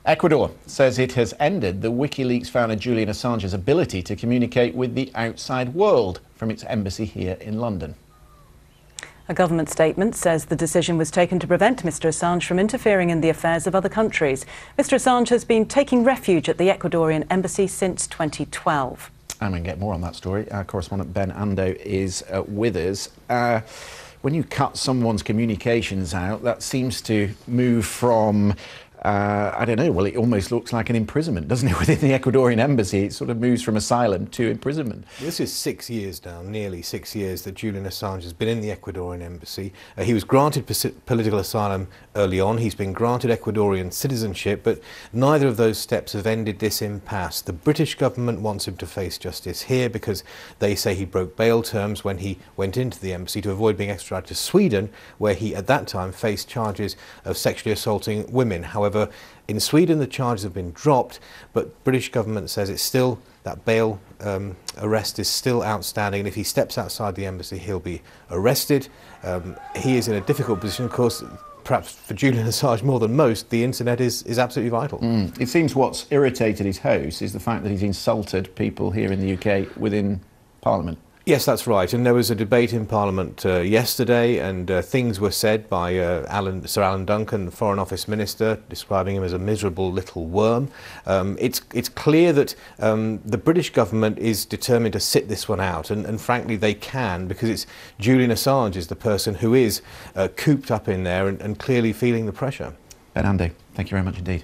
Ecuador says it has ended the WikiLeaks founder Julian Assange's ability to communicate with the outside world from its embassy here in London. A government statement says the decision was taken to prevent Mr Assange from interfering in the affairs of other countries. Mr Assange has been taking refuge at the Ecuadorian embassy since 2012. And we can get more on that story. Our correspondent Ben Ando is with us. When you cut someone's communications out, that seems to move from I don't know, well, it almost looks like an imprisonment, doesn't it? Within the Ecuadorian embassy, it sort of moves from asylum to imprisonment. This is 6 years now, nearly 6 years, that Julian Assange has been in the Ecuadorian embassy. He was granted political asylum early on. He's been granted Ecuadorian citizenship, but neither of those steps have ended this impasse. The British government wants him to face justice here because they say he broke bail terms when he went into the embassy to avoid being extradited to Sweden, where he at that time faced charges of sexually assaulting women. However, in Sweden the charges have been dropped, but British government says it's still, that bail arrest is still outstanding, and if he steps outside the embassy he'll be arrested. He is in a difficult position, of course. Perhaps for Julian Assange more than most, the internet is absolutely vital. It seems what's irritated his host is the fact that he's insulted people here in the UK within Parliament. Yes, that's right. And there was a debate in Parliament yesterday, and things were said by Sir Alan Duncan, the Foreign Office Minister, describing him as a miserable little worm. It's clear that the British government is determined to sit this one out, and frankly they can, because it's Julian Assange is the person who is cooped up in there and clearly feeling the pressure. Ben Ando, thank you very much indeed.